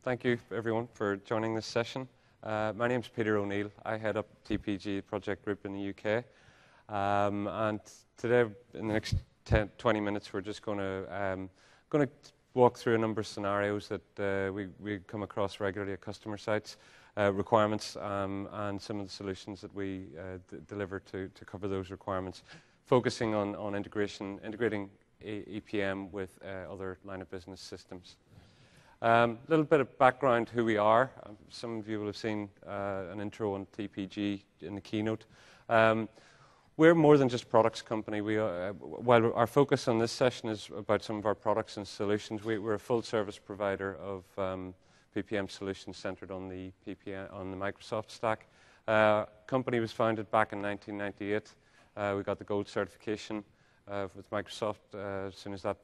Thank you, everyone, for joining this session. My name is Peter O'Neill. I head up TPG Project Group in the UK. And today, in the next 20 minutes, we're just going to walk through a number of scenarios that we come across regularly at customer sites, requirements, and some of the solutions that we deliver to cover those requirements, focusing on integrating EPM with other line of business systems. A little bit of background who we are. Some of you will have seen an intro on TPG in the keynote. We're more than just a products company. While our focus on this session is about some of our products and solutions, we're a full service provider of PPM solutions centered on the Microsoft stack. Company was founded back in 1998. We got the gold certification with Microsoft as soon as that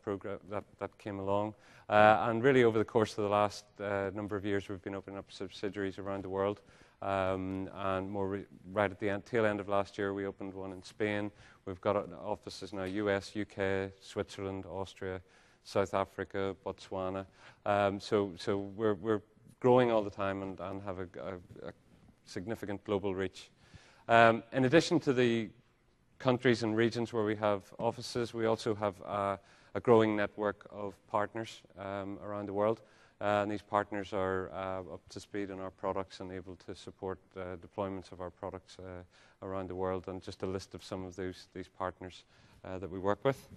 came along. And really over the course of the last number of years, we've been opening up subsidiaries around the world. And right at the tail end of last year, we opened one in Spain. We've got offices now US, UK, Switzerland, Austria, South Africa, Botswana. So we're growing all the time and have a significant global reach. In addition to the countries and regions where we have offices, we also have a growing network of partners around the world. And these partners are up to speed on our products and able to support deployments of our products around the world. And just a list of some of these partners that we work with.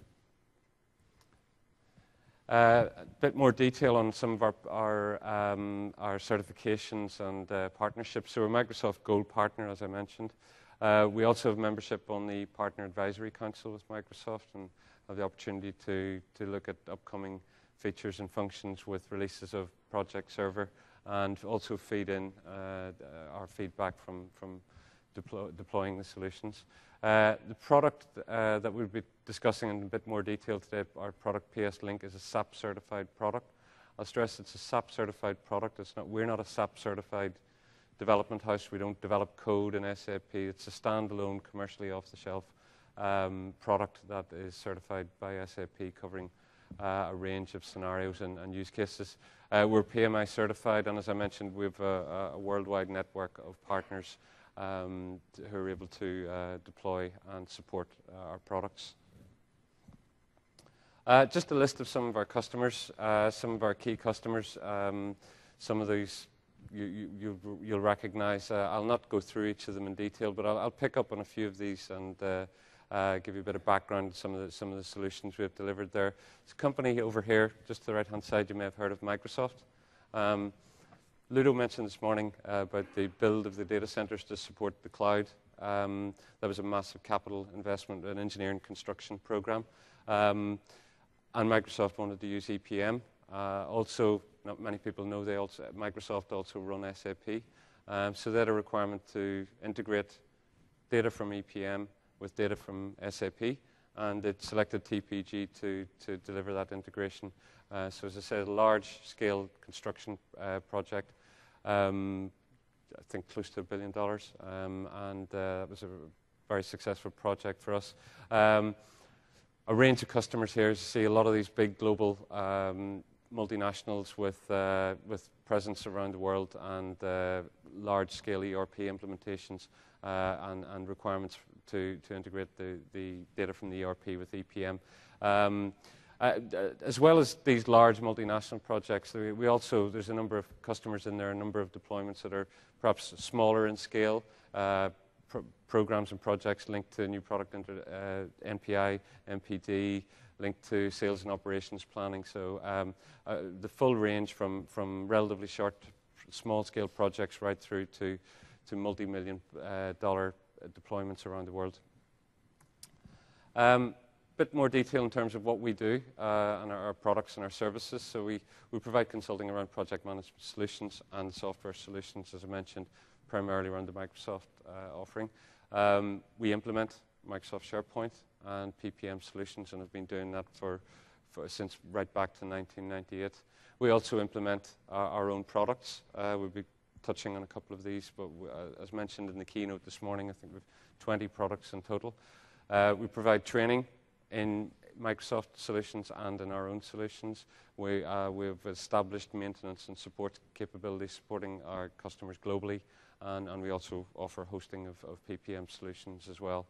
A bit more detail on some of our certifications and partnerships. So we're a Microsoft Gold partner, as I mentioned. We also have membership on the Partner Advisory Council with Microsoft and have the opportunity to look at upcoming features and functions with releases of Project Server and also feed in our feedback from deploying the solutions. The product that we'll be discussing in a bit more detail today, our product PS Link, is a SAP certified product. I'll stress it's a SAP certified product. We're not a SAP certified development house. We don't develop code in SAP. It's a standalone, commercially off-the-shelf product that is certified by SAP, covering a range of scenarios and use cases. We're PMI certified, and as I mentioned, we have a worldwide network of partners who are able to deploy and support our products. Just a list of some of our customers, some of our key customers. Some of these you'll recognize. I'll not go through each of them in detail, but I'll pick up on a few of these and give you a bit of background on some of the solutions we have delivered there. There's a company over here, just to the right-hand side, you may have heard of Microsoft. Ludo mentioned this morning about the build of the data centers to support the cloud. That was a massive capital investment, an engineering construction program. And Microsoft wanted to use EPM. Also, not many people know Microsoft also run SAP. So they had a requirement to integrate data from EPM with data from SAP, and it selected TPG to deliver that integration. So as I said, a large-scale construction project, I think close to $1 billion, and that was a very successful project for us. A range of customers here. As you see, a lot of these big global multinationals with presence around the world and large-scale ERP implementations and requirements to integrate the data from the ERP with EPM. As well as these large multinational projects, there's a number of customers in there, a number of deployments that are perhaps smaller in scale, programs and projects linked to new product NPI, MPD, linked to sales and operations planning. So the full range from relatively short, small-scale projects right through to multi-million dollar deployments around the world. Bit more detail in terms of what we do and our products and our services. So we provide consulting around project management solutions and software solutions, as I mentioned, primarily around the Microsoft offering. We implement Microsoft SharePoint and PPM solutions and have been doing that since right back to 1998. We also implement our own products. We'll be touching on a couple of these, but as mentioned in the keynote this morning, I think we have 20 products in total. We provide training in Microsoft solutions and in our own solutions. We've established maintenance and support capabilities supporting our customers globally, and we also offer hosting of PPM solutions as well.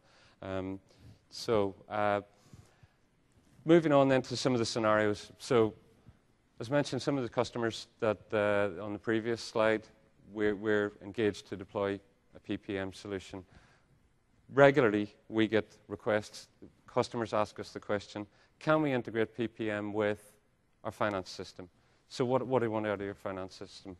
Moving on then to some of the scenarios. So, as mentioned, some of the customers that on the previous slide, we're engaged to deploy a PPM solution. Regularly, we get requests. Customers ask us the question, can we integrate PPM with our finance system? So what do you want out of your finance system?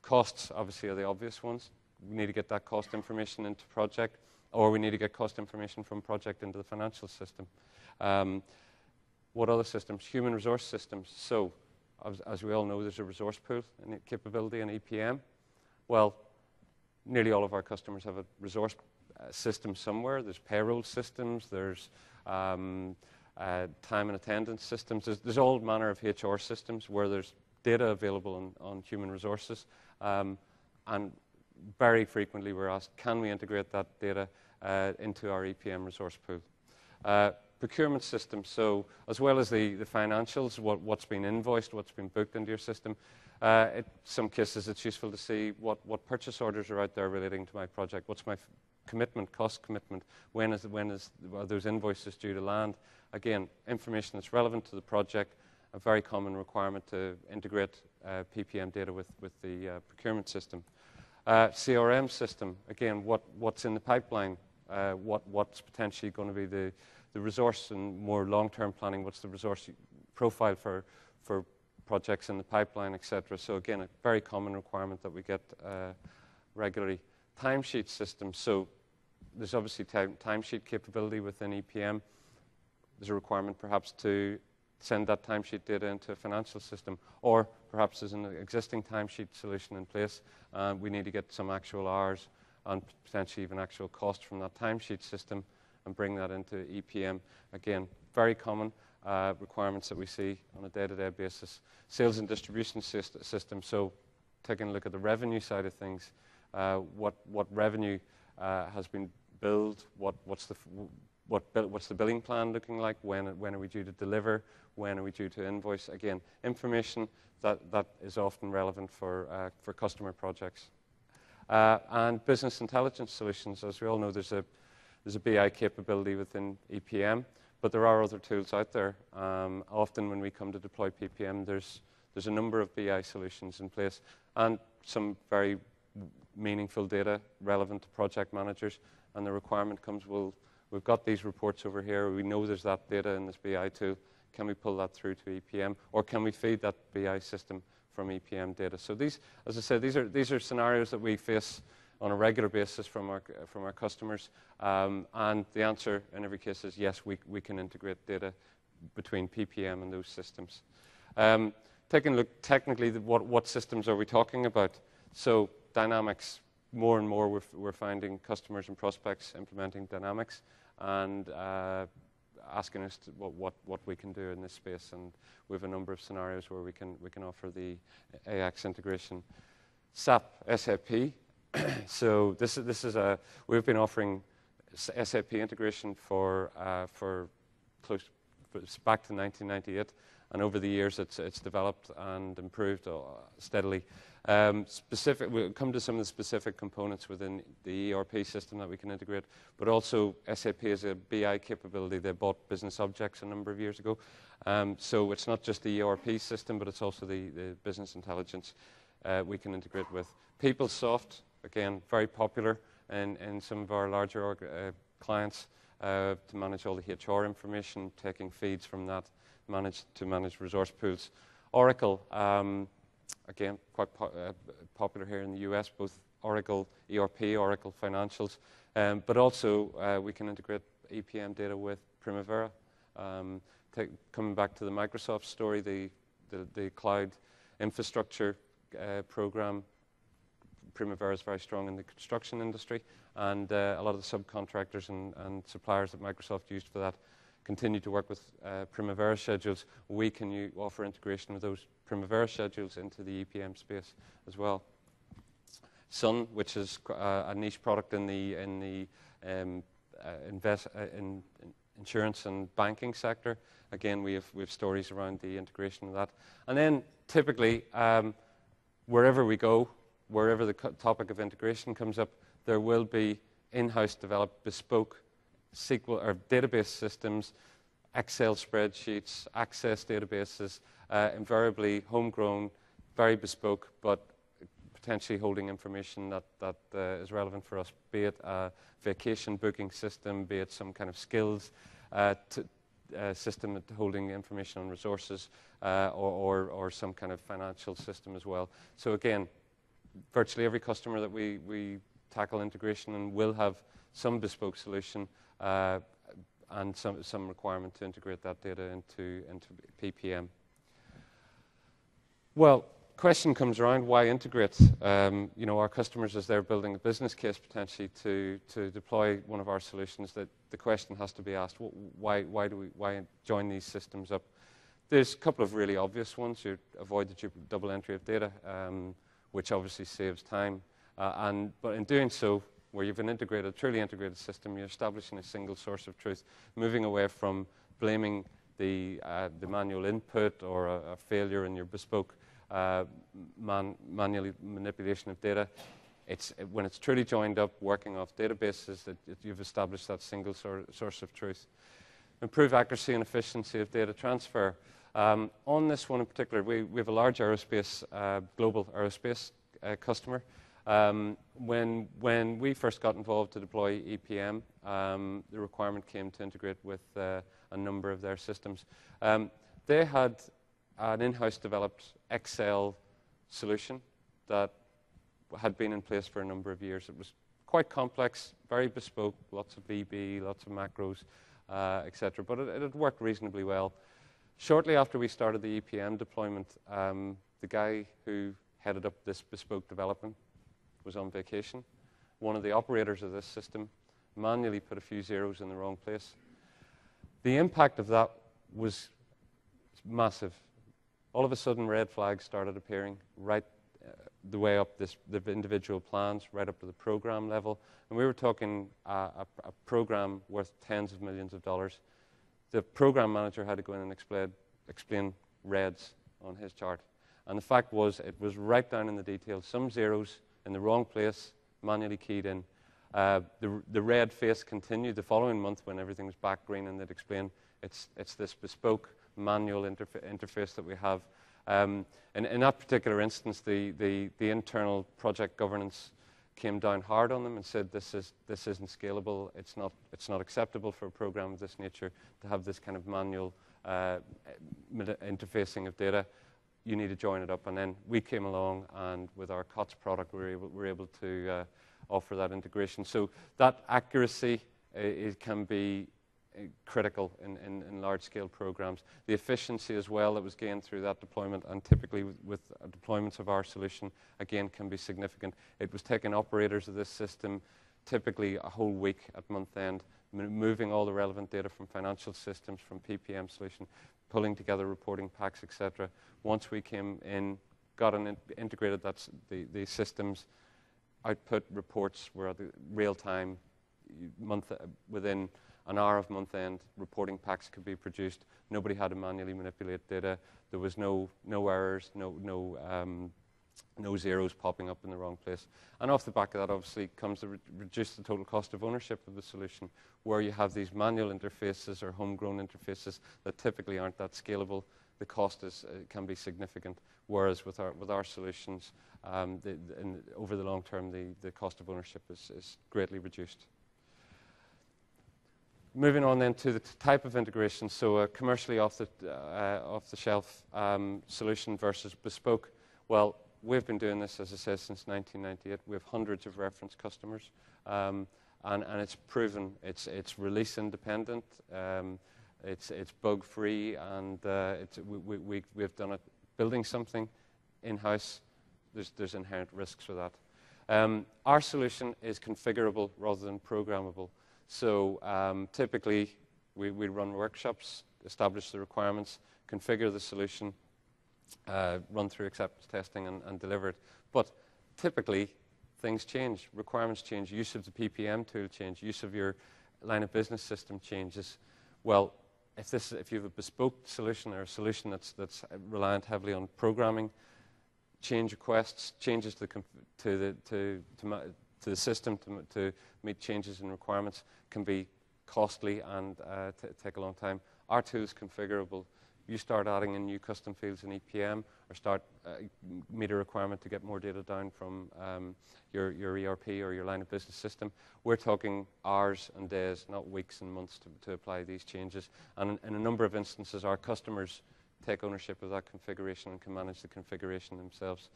Costs, obviously, are the obvious ones. We need to get that cost information into project, or we need to get cost information from project into the financial system. What other systems? Human resource systems. So, as we all know, there's a resource pool and capability in EPM. Well, nearly all of our customers have a resource system somewhere. There's payroll systems, there's time and attendance systems. There's all manner of HR systems where there's data available on human resources. And very frequently we're asked, can we integrate that data into our EPM resource pool? Procurement system, so as well as the financials, what's been invoiced, what's been booked into your system, in some cases it's useful to see what purchase orders are out there relating to my project, what's my commitment, cost commitment, when are those invoices due to land. Again, information that's relevant to the project, a very common requirement to integrate PPM data with the procurement system. CRM system, again, what's in the pipeline, what's potentially going to be the resource and more long-term planning, what's the resource profile for projects in the pipeline, etc. So again, a very common requirement that we get regularly. Timesheet system, so there's obviously timesheet capability within EPM. There's a requirement perhaps to send that timesheet data into a financial system, or perhaps there's an existing timesheet solution in place and we need to get some actual hours and potentially even actual cost from that timesheet system and bring that into EPM. Again, very common requirements that we see on a day-to-day basis. Sales and distribution system, so taking a look at the revenue side of things, what revenue has been billed, what's the billing plan looking like, when are we due to deliver, when are we due to invoice. Again, information that is often relevant for customer projects. And business intelligence solutions, as we all know, there's a BI capability within EPM, but there are other tools out there. Often when we come to deploy PPM, there's a number of BI solutions in place and some very meaningful data relevant to project managers, and the requirement comes, well, we've got these reports over here, we know there's that data in this BI tool, can we pull that through to EPM, or can we feed that BI system from EPM data? So these, as I said, these are scenarios that we face on a regular basis from our customers, and the answer in every case is yes, we can integrate data between PPM and those systems. Taking a look technically, what systems are we talking about? So Dynamics, more and more we're finding customers and prospects implementing Dynamics and asking us what we can do in this space, and we have a number of scenarios where we can offer the AX integration. SAP. So this is we've been offering SAP integration for back to 1998, and over the years it's developed and improved steadily. We'll come to some of the specific components within the ERP system that we can integrate, but also SAP has a BI capability. They bought Business Objects a number of years ago. So it's not just the ERP system, but it's also the business intelligence we can integrate with. PeopleSoft, again, very popular in some of our larger clients to manage all the HR information, taking feeds from that to manage resource pools. Oracle, again, quite popular here in the US, both Oracle ERP, Oracle Financials, but also we can integrate EPM data with Primavera. Coming back to the Microsoft story, the cloud infrastructure program, Primavera is very strong in the construction industry, and a lot of the subcontractors and suppliers that Microsoft used for that continue to work with Primavera schedules. We can offer integration of those Primavera schedules into the EPM space as well. Sun, which is a niche product in the insurance and banking sector. Again, we have stories around the integration of that. And then typically, wherever we go, wherever the topic of integration comes up, there will be in-house developed bespoke SQL or database systems, Excel spreadsheets, Access databases, invariably homegrown, very bespoke, but potentially holding information that is relevant for us, be it a vacation booking system, be it some kind of skills system holding information on resources, or some kind of financial system as well. So again, virtually every customer that we tackle integration and will have some bespoke solution and some requirement to integrate that data into PPM. Well, question comes around, why integrate? Our customers, as they're building a business case potentially to deploy one of our solutions, that the question has to be asked, why join these systems up? There's a couple of really obvious ones. You avoid the double entry of data, which obviously saves time. But in doing so, where you've an truly integrated system, you're establishing a single source of truth, moving away from blaming the manual input or a failure in your bespoke manual manipulation of data. When it's truly joined up, working off databases, that you've established that single source of truth. Improve accuracy and efficiency of data transfer. On this one in particular, we have a large aerospace, global aerospace customer. When we first got involved to deploy EPM, the requirement came to integrate with a number of their systems. They had an in-house developed Excel solution that had been in place for a number of years. It was quite complex, very bespoke, lots of VB, lots of macros, etc. But it had worked reasonably well. Shortly after we started the EPM deployment, the guy who headed up this bespoke development was on vacation. One of the operators of this system manually put a few zeros in the wrong place. The impact of that was massive. All of a sudden, red flags started appearing right the way up the individual plans, right up to the program level. And we were talking a program worth tens of millions of dollars. The program manager had to go in and explain reds on his chart. And the fact was, it was right down in the details. Some zeros in the wrong place, manually keyed in. The red face continued the following month when everything was back green, and they'd explain it's this bespoke manual interface that we have. And in that particular instance, the internal project governance came down hard on them and said, this isn't scalable. It's not acceptable for a program of this nature to have this kind of manual interfacing of data. You need to join it up. And then we came along, and with our COTS product, we were able to offer that integration. So that accuracy it can be critical in large-scale programs. The efficiency as well that was gained through that deployment, and typically with deployments of our solution, again, can be significant. It was taking operators of this system typically a whole week at month end, moving all the relevant data from financial systems, from PPM solution, pulling together reporting packs, etc. Once we came in, got integrated the systems, output reports were at the real time, within an hour of month end, reporting packs could be produced. Nobody had to manually manipulate data. There was no errors, no zeros popping up in the wrong place. And off the back of that, obviously, comes to reduce the total cost of ownership of the solution, where you have these manual interfaces or homegrown interfaces that typically aren't that scalable. The cost can be significant, whereas with our solutions, over the long term, the cost of ownership is greatly reduced. Moving on then to the type of integration, so a commercially off-the-shelf solution versus bespoke. Well, we've been doing this, as I said, since 1998. We have hundreds of reference customers, and it's proven. It's release independent, it's bug-free, and we've done it. Building something in-house, there's inherent risks for that. Our solution is configurable rather than programmable. So typically, we run workshops, establish the requirements, configure the solution, run through acceptance testing, and deliver it. But typically, things change, requirements change, use of the PPM tool change, use of your line of business system changes. Well, if you have a bespoke solution or a solution that's reliant heavily on programming, change requests, changes to the system to meet changes in requirements can be costly and take a long time. Our tool is configurable. You start adding in new custom fields in EPM, or start meet a requirement to get more data down from your ERP or your line of business system. We're talking hours and days, not weeks and months to apply these changes. And in a number of instances, our customers take ownership of that configuration and can manage the configuration themselves.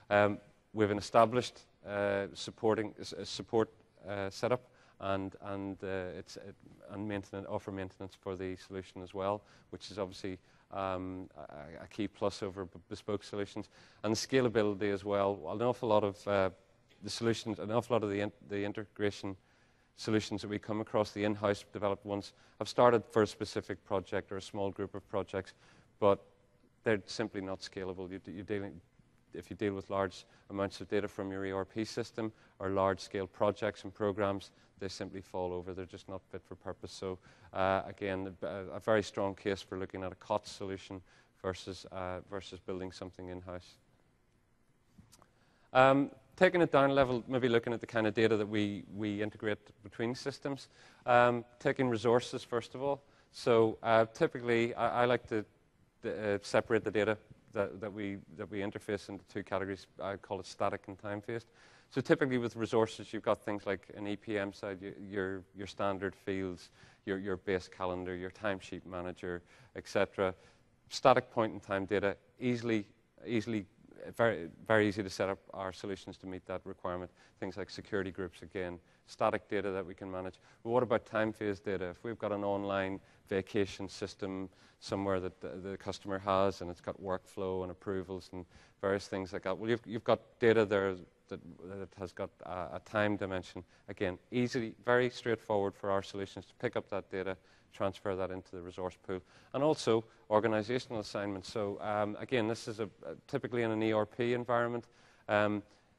We have an established support setup, and offer maintenance for the solution as well, which is obviously a key plus over bespoke solutions. And the scalability as well. An awful lot of the solutions, an awful lot of the integration solutions that we come across, the in-house developed ones, have started for a specific project or a small group of projects, but they're simply not scalable. If you deal with large amounts of data from your ERP system or large-scale projects and programs, they simply fall over. They're just not fit for purpose. So again, a very strong case for looking at a COTS solution versus building something in-house. Taking it down a level, maybe looking at the kind of data that we integrate between systems. Taking resources, first of all. So typically, I like to separate the data that we interface into two categories. I call it static and time-phased. So typically with resources, you've got things like an EPM side, your standard fields, your base calendar, your timesheet manager, etc. Static point-in-time data, very, very easy to set up our solutions to meet that requirement. Things like security groups, again, static data that we can manage. But what about time-phased data? If we've got an online vacation system somewhere that the customer has, and it's got workflow and approvals and various things like that, well, you've got data there that has got a time dimension. Again, very straightforward for our solutions to pick up that data, transfer that into the resource pool. And also organizational assignments. So again, this is typically in an ERP environment.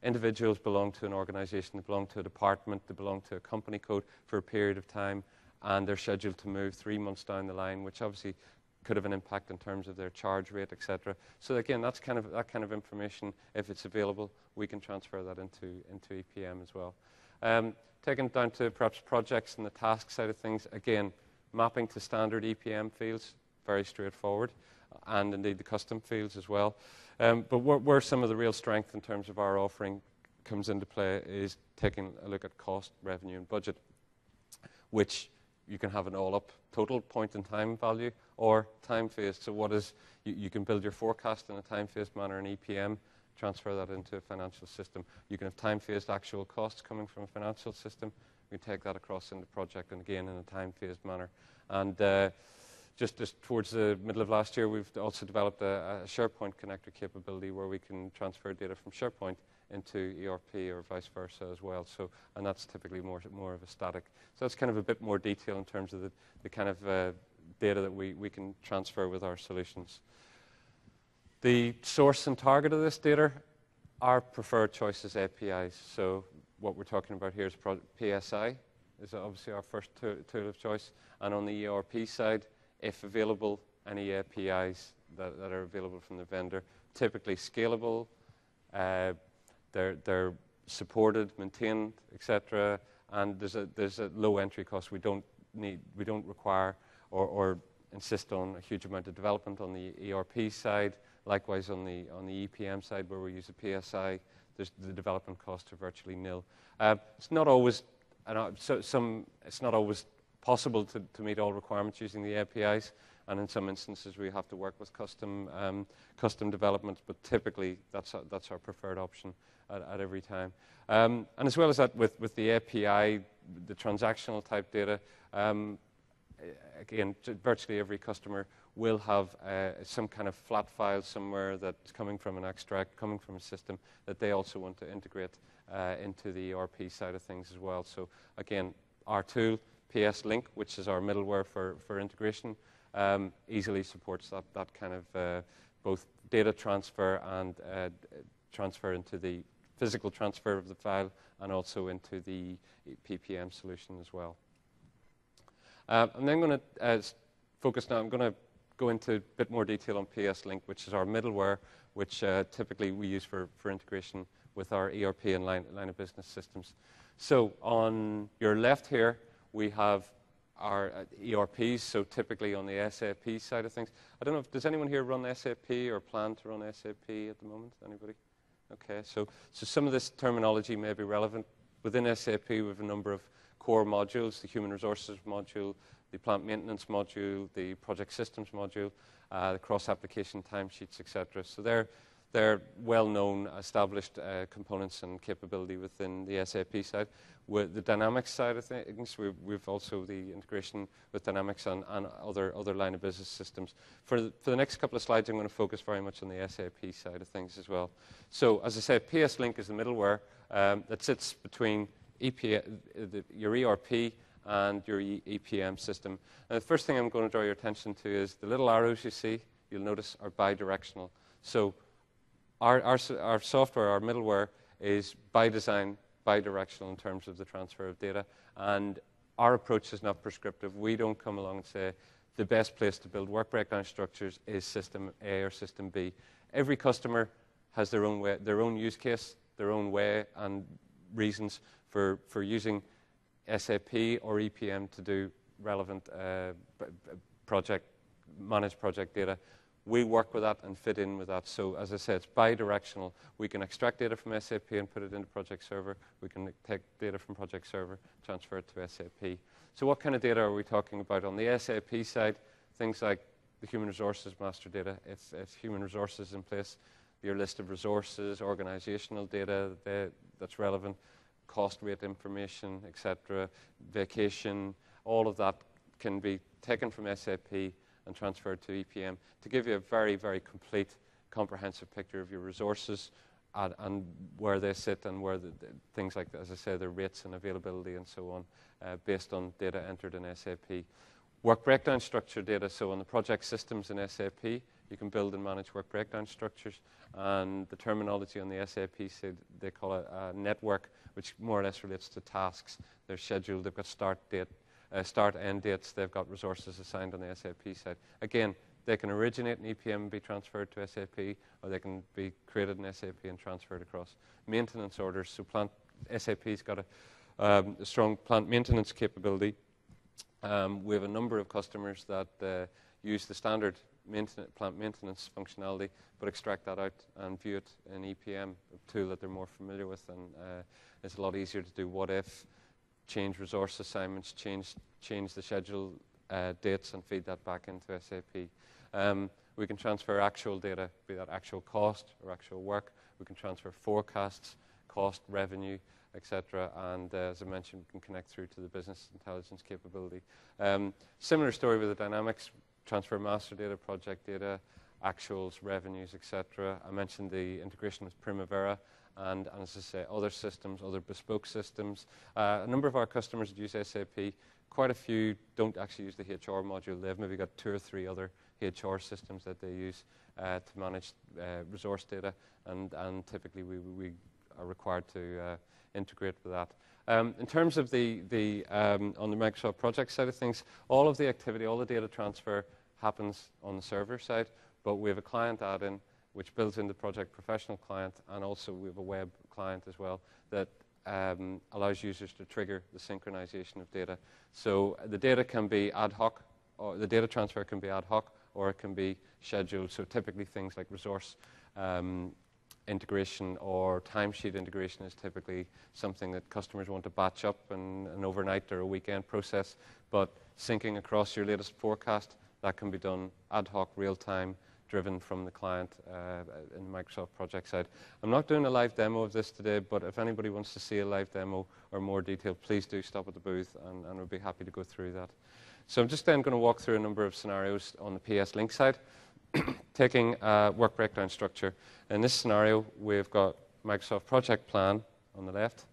Individuals belong to an organization, they belong to a department, they belong to a company code for a period of time, and they're scheduled to move 3 months down the line, which obviously could have an impact in terms of their charge rate, etc. So again, that kind of information, if it's available, we can transfer that into EPM as well. Taking it down to perhaps projects and the task side of things, again, mapping to standard EPM fields, very straightforward, and indeed the custom fields as well. But where some of the real strength in terms of our offering comes into play is taking a look at cost, revenue, and budget, which you can have an all-up total point-in-time value or time-phased. So you can build your forecast in a time-phased manner in EPM, transfer that into a financial system. You can have time-phased actual costs coming from a financial system. We take that across into project, and again in a time-phased manner. And just towards the middle of last year, we've also developed a SharePoint connector capability where we can transfer data from SharePoint into ERP or vice versa as well. So, and that's typically more of a static. So that's kind of a bit more detail in terms of the kind of data that we can transfer with our solutions. The source and target of this data, our preferred choice is APIs. So what we're talking about here is PSI is obviously our first tool of choice. And on the ERP side, if available, any APIs that are available from the vendor, typically scalable, they're supported, maintained, etc. And there's a low entry cost. We don't require or insist on a huge amount of development on the ERP side. Likewise on the EPM side, where we use a PSI, the development costs are virtually nil. It's not always possible to meet all requirements using the APIs, and in some instances we have to work with custom developments. But typically that's our preferred option at every time. And as well as that, with the API, the transactional type data, again, virtually every customer will have some kind of flat file somewhere that's coming from an extract, coming from a system that they also want to integrate into the ERP side of things as well. So again, our tool, PS Link, which is our middleware for integration, easily supports that kind of both data transfer and transfer into the physical transfer of the file and also into the PPM solution as well. I'm then going to focus now. I'm going to go into a bit more detail on PS Link, which is our middleware, which typically we use for integration with our ERP and line of business systems. So on your left here, we have our ERPs, so typically on the SAP side of things. I don't know, does anyone here run SAP or plan to run SAP at the moment? Anybody? Okay, so some of this terminology may be relevant. Within SAP, we have a number of core modules, the human resources module, the plant maintenance module, the project systems module, the cross-application timesheets, etc. So they're well-known, established components and capability within the SAP side. With the Dynamics side of things, we've also the integration with Dynamics and other line of business systems. For the next couple of slides, I'm going to focus very much on the SAP side of things as well. So, as I said, PS Link is the middleware that sits between your ERP and your EPM system. And the first thing I'm going to draw your attention to is the little arrows you see, you'll notice, are bidirectional. So our software, our middleware, is by design bidirectional in terms of the transfer of data, and our approach is not prescriptive. We don't come along and say the best place to build work breakdown structures is system A or system B. Every customer has their own way, their own use case, their own way and reasons for using SAP or EPM to do relevant managed project data. We work with that and fit in with that. So, as I said, it's bi-directional. We can extract data from SAP and put it into Project Server. We can take data from Project Server, transfer it to SAP. So what kind of data are we talking about? On the SAP side, things like the human resources master data. If human resources in place, your list of resources, organizational data that's relevant, cost rate information, etc., vacation, all of that can be taken from SAP and transferred to EPM to give you a very, very complete, comprehensive picture of your resources and where they sit and where the things like, as I say, their rates and availability and so on, based on data entered in SAP. Work breakdown structure data, so on the project systems in SAP, you can build and manage work breakdown structures, and the terminology on the SAP side, they call it a network, which more or less relates to tasks. They're scheduled, they've got start, end dates, they've got resources assigned on the SAP side. Again, they can originate in EPM and be transferred to SAP, or they can be created in SAP and transferred across. Maintenance orders, so SAP's got a strong plant maintenance capability. We have a number of customers that use the standard plant maintenance functionality, but extract that out and view it in EPM, a tool that they're more familiar with, and it's a lot easier to do what if, change resource assignments, change the schedule dates, and feed that back into SAP. We can transfer actual data, be that actual cost or actual work. We can transfer forecasts, cost, revenue, etc. And as I mentioned, we can connect through to the business intelligence capability. Similar story with the Dynamics, transfer master data, project data, actuals, revenues, etc. I mentioned the integration with Primavera, and as I say, other systems, other bespoke systems. A number of our customers that use SAP, quite a few don't actually use the HR module. They've maybe got 2 or 3 other HR systems that they use to manage resource data, and typically we are required to integrate with that. In terms of on the Microsoft project side of things, all of the activity, all the data transfer happens on the server side, but we have a client add-in which builds in the project professional client, and also we have a web client as well that allows users to trigger the synchronization of data. So the data can be ad hoc, or the data transfer can be ad hoc, or it can be scheduled. So typically things like resource integration or timesheet integration is typically something that customers want to batch up in an overnight or a weekend process, but syncing across your latest forecast, that can be done ad hoc, real-time, driven from the client in the Microsoft project side. I'm not doing a live demo of this today, but if anybody wants to see a live demo or more detail, please do stop at the booth, and we'll be happy to go through that. So I'm just then going to walk through a number of scenarios on the PS Link side, taking work breakdown structure. In this scenario, we've got Microsoft Project Plan on the left,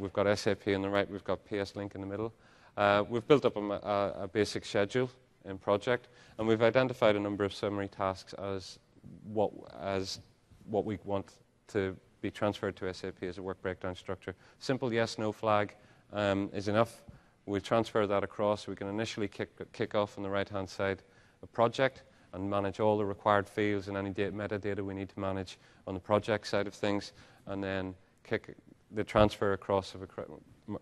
we've got SAP on the right, we've got PS Link in the middle. We've built up a basic schedule in project, and we've identified a number of summary tasks as what we want to be transferred to SAP as a work breakdown structure. Simple yes/no flag is enough. We'll transfer that across. We can initially kick off on the right-hand side a project and manage all the required fields and any metadata we need to manage on the project side of things, and then kick the transfer across of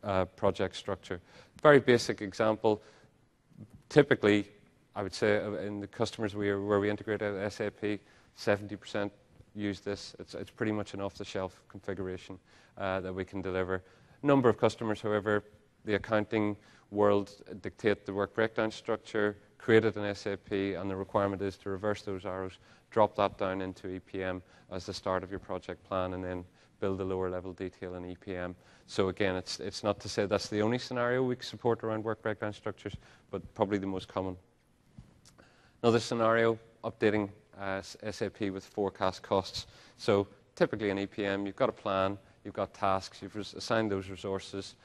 a project structure. Very basic example. Typically, I would say in the customers where we integrate out of SAP, 70% use this. It's pretty much an off-the-shelf configuration that we can deliver. Number of customers, however, the accounting world dictate the work breakdown structure, create it in SAP, and the requirement is to reverse those arrows, drop that down into EPM as the start of your project plan, and then build the lower level detail in EPM. So again, it's not to say that's the only scenario we support around work breakdown structures, but probably the most common. Another scenario, updating SAP with forecast costs. So typically in EPM, you've got a plan, you've got tasks, you've assigned those resources.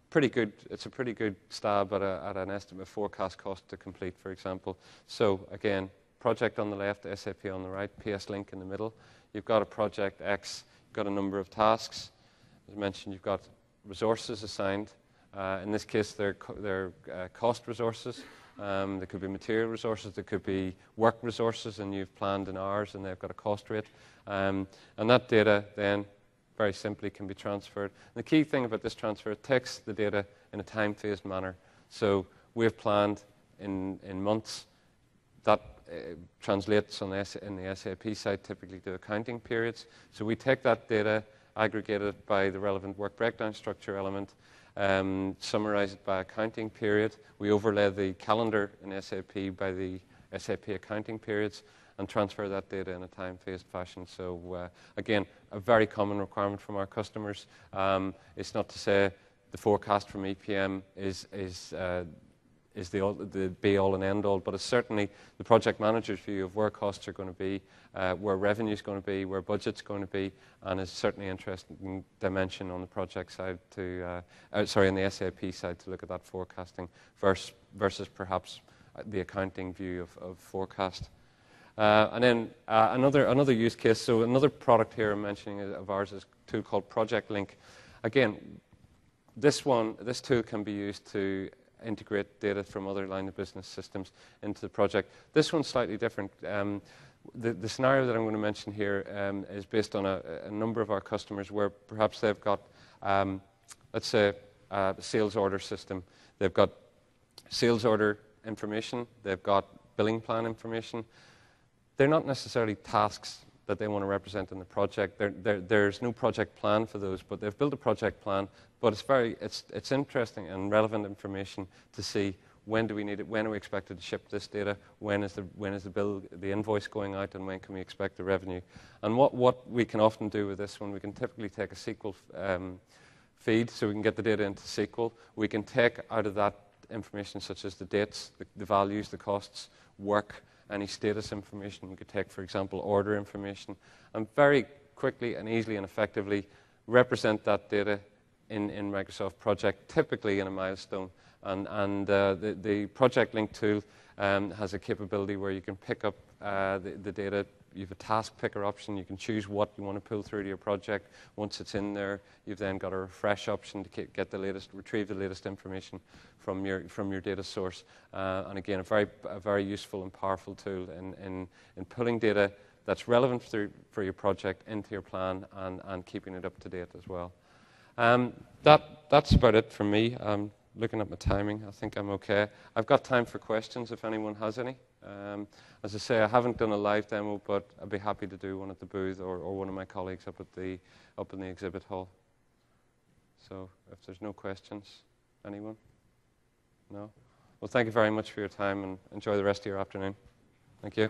Pretty good. It's a pretty good stab at an estimate forecast cost to complete, for example. So again, project on the left, SAP on the right, PS Link in the middle. You've got a project X, you've got a number of tasks. As mentioned, you've got resources assigned. In this case, they're cost resources. There could be material resources, there could be work resources, and you've planned in hours, and they've got a cost rate. And that data then very simply can be transferred. And the key thing about this transfer, it takes the data in a time-phased manner. So we've planned in months. That translates in the SAP side typically to accounting periods. So we take that data, aggregate it by the relevant work breakdown structure element, summarize it by accounting period. We overlay the calendar in SAP by the SAP accounting periods, and transfer that data in a time-phased fashion. So again, a very common requirement from our customers. It's not to say the forecast from EPM is the be-all and end-all, but it's certainly the project manager's view of where costs are going to be, where revenue is going to be, where budget's going to be, and is certainly an interesting dimension on the project side on the SAP side to look at that forecasting versus perhaps the accounting view of forecast. And then another use case, so another product here I'm mentioning of ours is a tool called Project Link. Again, this tool can be used to integrate data from other line of business systems into the project. This one's slightly different. The scenario that I'm going to mention here is based on a number of our customers where perhaps they've got, let's say, a sales order system. They've got sales order information. They've got billing plan information. They're not necessarily tasks that they want to represent in the project. There's no project plan for those, but they've built a project plan. But it's interesting and relevant information to see when do we need it, when are we expected to ship this data, when is the bill, the invoice going out, and when can we expect the revenue. And what we can often do with this one, we can typically take a SQL feed, so we can get the data into SQL. We can take out of that information such as the dates, the values, the costs, work, any status information. We could take, for example, order information, and very quickly and easily and effectively represent that data in Microsoft Project, typically in a milestone. And the Project Link tool has a capability where you can pick up the data. You have a task picker option. You can choose what you want to pull through to your project. Once it's in there, you've then got a refresh option to retrieve the latest information from your data source. And again, a very useful and powerful tool in pulling data that's relevant for your project into your plan and keeping it up to date as well. That's about it from me. Looking at my timing, I think I'm okay. I've got time for questions if anyone has any. As I say, I haven't done a live demo, but I'd be happy to do one at the booth or one of my colleagues up in the exhibit hall. So if there's no questions, anyone? No? Well, thank you very much for your time, and enjoy the rest of your afternoon. Thank you.